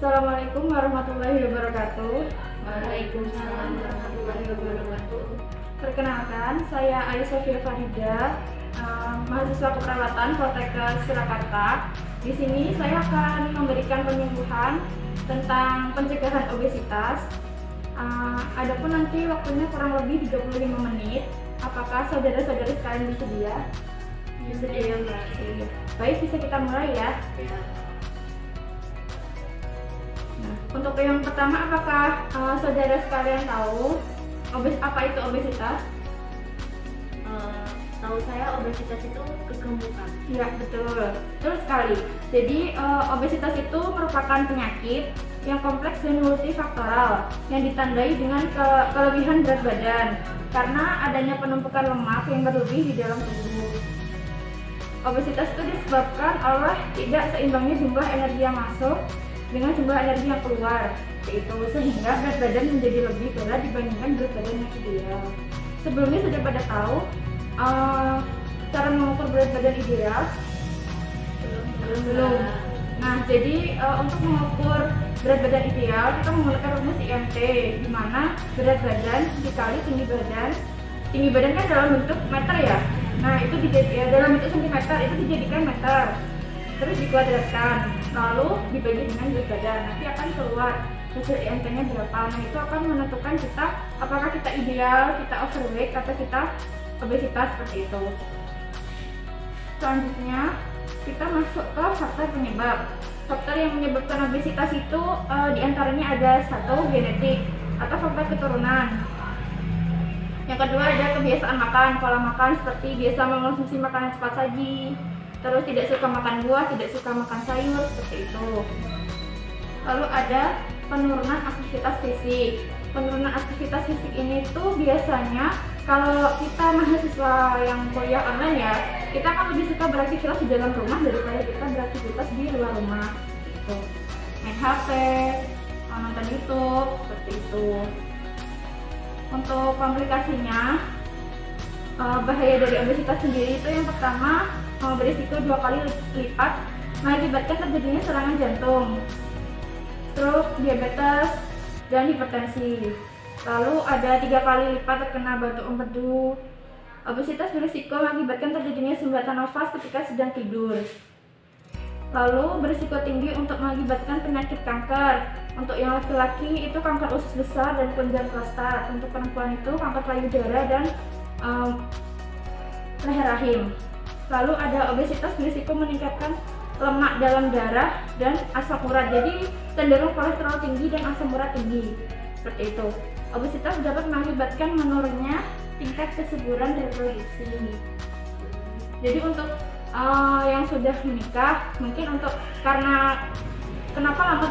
Assalamualaikum warahmatullahi wabarakatuh. Waalaikumsalam warahmatullahi wabarakatuh. Perkenalkan, saya Ayu Sofia Farida, mahasiswa keperawatan Poltekkes Surakarta. Di sini saya akan memberikan penyuluhan tentang pencegahan obesitas. Adapun nanti waktunya kurang lebih 35 menit. Apakah saudara-saudari sekalian bersedia? Bersedia, Mbak. Baik, bisa kita mulai ya. Ya. Nah, untuk yang pertama, apakah saudara sekalian tahu apa itu obesitas? Tahu saya obesitas itu kegemukan. Ya, betul sekali. Jadi obesitas itu merupakan penyakit yang kompleks dan multifaktoral yang ditandai dengan kelebihan berat badan karena adanya penumpukan lemak yang berlebih di dalam tubuh. Obesitas itu disebabkan oleh tidak seimbangnya jumlah energi yang masuk dengan jumlah energi yang keluar, yaitu sehingga berat badan menjadi lebih berat dibandingkan berat badan yang ideal. Sebelumnya sudah pada tahu cara mengukur berat badan ideal? Belum. Nah, jadi untuk mengukur berat badan ideal kita menggunakan rumus IMT, di mana berat badan dikali tinggi badan kan dalam bentuk meter ya. Nah, itu dalam bentuk sentimeter itu dijadikan meter, terus dikuadratkan, lalu dibagi dengan berat badan. Nanti akan keluar hasil IMT-nya berapa. Nah, itu akan menentukan kita apakah kita ideal, kita overweight, atau kita obesitas seperti itu. Selanjutnya kita masuk ke faktor penyebab. Faktor yang menyebabkan obesitas itu diantaranya ada satu, genetik atau faktor keturunan. Yang kedua ada kebiasaan makan, pola makan seperti biasa mengonsumsi makanan cepat saji, terus tidak suka makan buah, tidak suka makan sayur, seperti itu. Lalu ada penurunan aktivitas fisik. Penurunan aktivitas fisik ini tuh biasanya kalau kita mahasiswa yang kuliah online ya, kita akan lebih suka beraktivitas di dalam rumah daripada kita beraktivitas di luar rumah. Gitu. Main HP, nonton YouTube, seperti itu. Untuk komplikasinya, bahaya dari obesitas sendiri itu yang pertama berisiko 2 kali lipat mengakibatkan terjadinya serangan jantung, stroke, diabetes, dan hipertensi. Lalu ada 3 kali lipat terkena batu empedu. Obesitas berisiko mengakibatkan terjadinya sumbatan nafas ketika sedang tidur. Lalu berisiko tinggi untuk mengakibatkan penyakit kanker. Untuk yang laki-laki itu kanker usus besar dan kelenjar prostat. Untuk perempuan itu kanker payudara dan leher rahim. Lalu ada obesitas berisiko meningkatkan lemak dalam darah dan asam urat. Jadi cenderung kolesterol tinggi dan asam urat tinggi. Seperti itu. Obesitas dapat mengakibatkan menurunnya tingkat kesuburan reproduksi. Jadi untuk yang sudah menikah, mungkin karena kenapa lama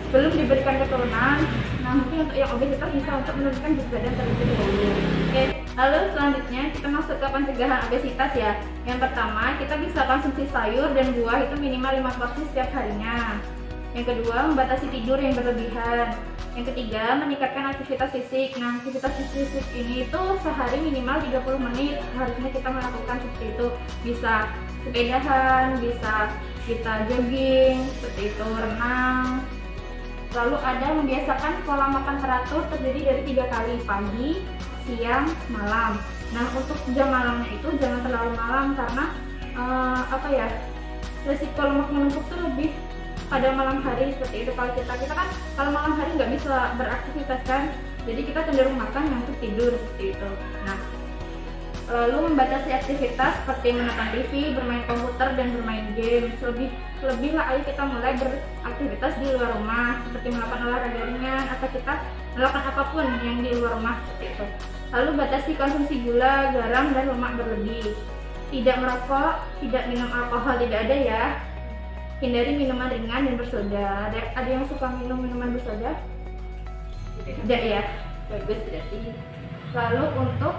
belum diberikan keturunan, nah mungkin untuk yang obesitas bisa untuk menurunkan berat badan terlebih dahulu. Oke, lalu selanjutnya kita masuk ke pencegahan obesitas ya. Yang pertama, kita bisa konsumsi sayur dan buah itu minimal 5 porsi setiap harinya. Yang kedua, membatasi tidur yang berlebihan. Yang ketiga, meningkatkan aktivitas fisik. Nah, aktivitas fisik ini itu sehari minimal 30 menit harusnya kita melakukan seperti itu. Bisa sepedahan, bisa kita jogging, seperti itu, renang. Lalu ada membiasakan pola makan teratur terdiri dari 3 kali, pagi, siang, malam. Nah, untuk jam malamnya itu jangan terlalu malam karena resiko lemak menumpuk tuh lebih pada malam hari seperti itu. Kalau malam hari nggak bisa beraktivitas kan, jadi kita cenderung makan yang untuk tidur seperti itu. Nah, lalu membatasi aktivitas seperti menonton TV, bermain komputer, dan bermain game. Lebih lah, ayo kita mulai beraktivitas di luar rumah seperti melakukan olahraga ringan atau kita melakukan apapun yang di luar rumah seperti itu. Lalu batasi konsumsi gula, garam, dan lemak berlebih. Tidak merokok, tidak minum alkohol, tidak ada ya. Hindari minuman ringan dan bersoda. Ada yang suka minum minuman bersoda? Tidak ya? Bagus berarti. Lalu untuk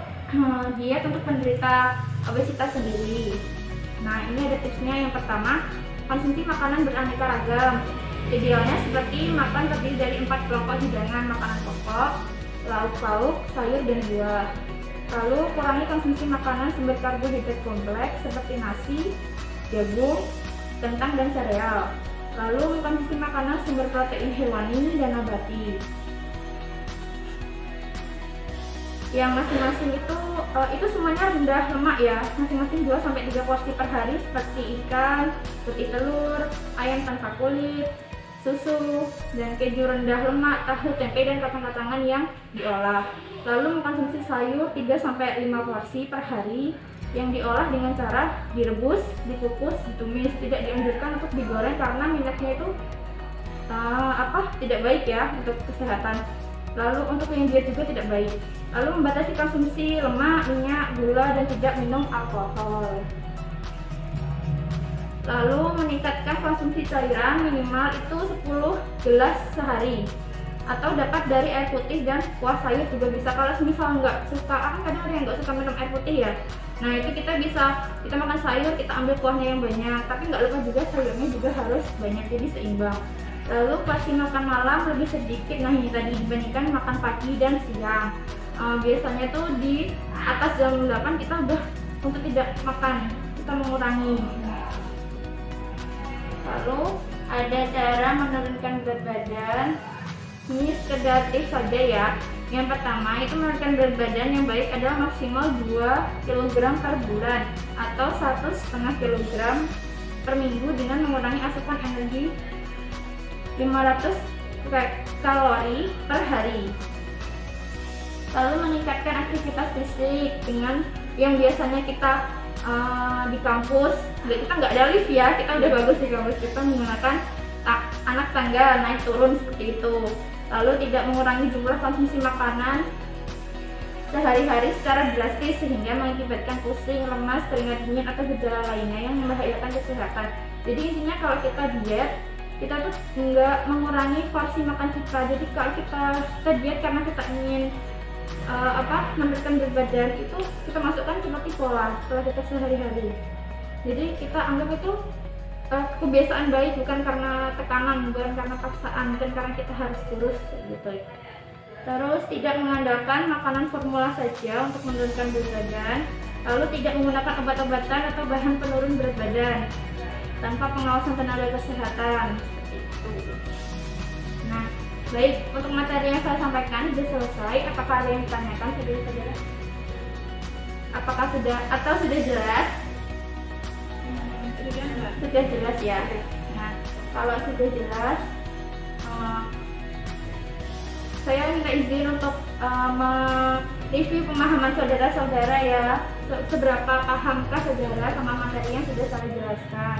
diet untuk penderita obesitas sendiri. Nah, ini ada tipsnya. Yang pertama, konsumsi makanan beraneka ragam. Idealnya seperti makan terdiri dari 4 kelompok hidangan makanan pokok, lauk pauk, sayur, dan buah. Lalu kurangi konsumsi makanan sumber karbohidrat kompleks seperti nasi, jagung, kentang, dan sereal. Lalu mengkonsumsi makanan sumber protein hewani dan nabati. Yang masing-masing itu semuanya rendah lemak ya, masing-masing 2-3 porsi per hari seperti ikan, putih telur, ayam tanpa kulit, susu, dan keju rendah lemak, tahu, tempe, dan kacang-kacangan yang diolah. Lalu mengkonsumsi sayur 3-5 porsi per hari yang diolah dengan cara direbus, dikukus, ditumis. Tidak dianjurkan untuk digoreng karena minyaknya itu tidak baik ya untuk kesehatan. Lalu untuk yang diet juga tidak baik. Lalu membatasi konsumsi lemak, minyak, gula, dan tidak minum alkohol. Lalu meningkatkan konsumsi cairan minimal itu 10 gelas sehari, atau dapat dari air putih dan kuah sayur juga bisa. Kalau misal nggak suka, kadang ada yang nggak suka minum air putih ya, nah itu kita makan sayur, kita ambil kuahnya yang banyak, tapi nggak lupa juga sayurnya juga harus banyak, jadi seimbang. Lalu porsi makan malam lebih sedikit, nah ini tadi dibandingkan makan pagi dan siang. Biasanya tuh di atas jam 8 kita udah untuk tidak makan, kita mengurangi. Lalu ada cara menurunkan berat badan. Ini sekedar tips saja ya. Yang pertama itu menurunkan berat badan yang baik adalah maksimal 2 kg per bulan atau 1,5 kg per minggu dengan mengurangi asupan energi 500 kalori per hari. Lalu meningkatkan aktivitas fisik dengan yang biasanya kita di kampus, kita nggak ada lift ya, kita udah bagus di kampus, kita menggunakan anak tangga naik turun seperti itu. Lalu tidak mengurangi jumlah konsumsi makanan sehari-hari secara drastis sehingga mengakibatkan pusing, lemas, keringat dingin atau gejala lainnya yang membahayakan kesehatan. Jadi intinya kalau kita diet, kita tuh nggak mengurangi porsi makan kita. Jadi kalau kita diet karena kita ingin menurunkan berat badan, itu kita masukkan seperti pola kita sehari-hari. Jadi kita anggap itu kebiasaan baik, bukan karena tekanan, bukan karena paksaan, bukan karena kita harus kurus gitu. Terus tidak mengandalkan makanan formula saja untuk menurunkan berat badan. Lalu tidak menggunakan obat-obatan atau bahan penurun berat badan tanpa pengawasan tenaga kesehatan seperti itu. Nah, baik, untuk materi yang saya sampaikan sudah selesai. Apakah ada yang ditanyakan, saudara-saudara? Apakah sudah jelas? Sudah jelas ya. Nah, kalau sudah jelas, saya minta izin untuk mereview pemahaman saudara-saudara ya. Seberapa pahamkah saudara sama materi yang sudah saya jelaskan?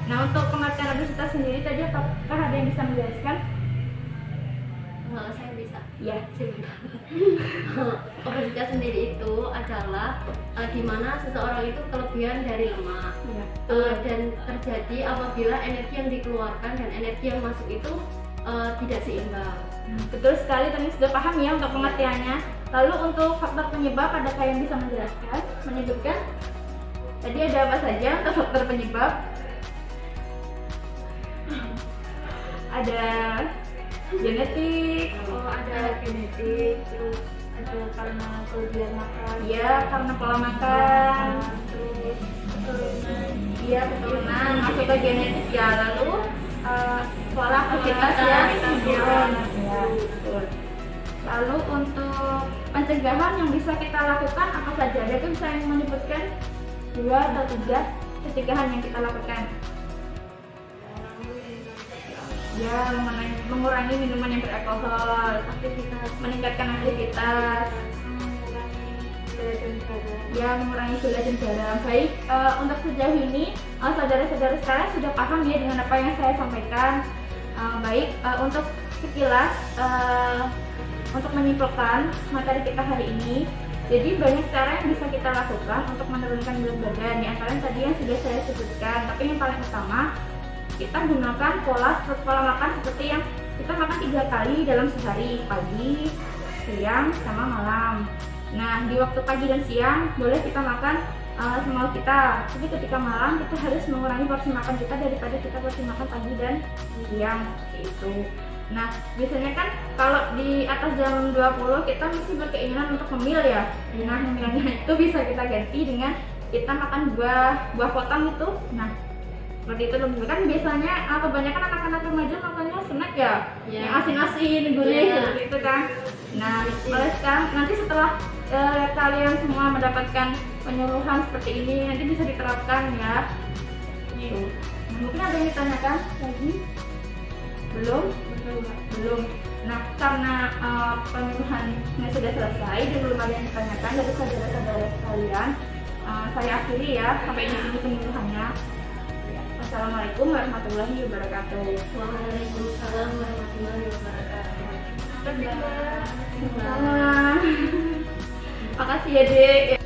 Nah, untuk pengertian obesitas sendiri tadi, apakah ada yang bisa menjelaskan? Saya bisa. Ya, Obesitas sendiri itu adalah di mana seseorang itu kelebihan dari lemak, ya. Dan terjadi apabila energi yang dikeluarkan dan energi yang masuk itu tidak seimbang. Betul sekali, tadi sudah paham ya untuk pengertiannya. Lalu untuk faktor penyebab, adakah yang bisa menjelaskan, menyebutkan? Tadi ada apa saja untuk faktor penyebab? Ada genetik, Ada genetik, terus ada karena kelebihan makan. ya karena pola makan, Terus keturunan. iya keturunan, masuk ke genetik ya. Lalu pola aktivitas ya, ya betul. Lalu untuk pencegahan yang bisa kita lakukan apa saja? Ada tuh bisa yang menyebutkan 2 atau 3 pencegahan yang kita lakukan? Ya, mengurangi minuman yang beralkohol, meningkatkan aktivitas, ya mengurangi gula dan garam. Baik, untuk sejauh ini saudara-saudara sekalian sudah paham ya dengan apa yang saya sampaikan. Baik, untuk sekilas untuk menyimpulkan materi kita hari ini, jadi banyak cara yang bisa kita lakukan untuk menurunkan berat badan. Di antaranya tadi yang sudah saya sebutkan, tapi yang paling utama kita gunakan pola makan seperti yang kita makan 3 kali dalam sehari, pagi, siang, sama malam. Nah, di waktu pagi dan siang boleh kita makan semau kita, tapi ketika malam kita harus mengurangi porsi makan kita daripada kita porsi makan pagi dan siang, seperti itu. Nah, biasanya kan kalau di atas jam 20 kita mesti berkeinginan untuk ngemil ya. Nah, ngemilnya itu bisa kita ganti dengan kita makan buah potong itu. Nah, seperti itu lebih kan biasanya kebanyakan anak-anak remaja makannya snack ya, Ya. yang asin-asin gurih Ya. seperti itu kan. Nah oleh sekarang nanti setelah kalian semua mendapatkan penyuluhan seperti ini nanti bisa diterapkan ya. Tuh. Mungkin ada yang ditanyakan lagi? Belum? Belum. Nah, karena penyuluhannya sudah selesai dan belum ada yang ditanyakan dari saudara-saudara sekalian, saya akhiri ya sampai di sini penyuluhannya. Wassalamualaikum warahmatullahi wabarakatuh. Waalaikumsalam warahmatullahi wabarakatuh. Makasih ya, Dek.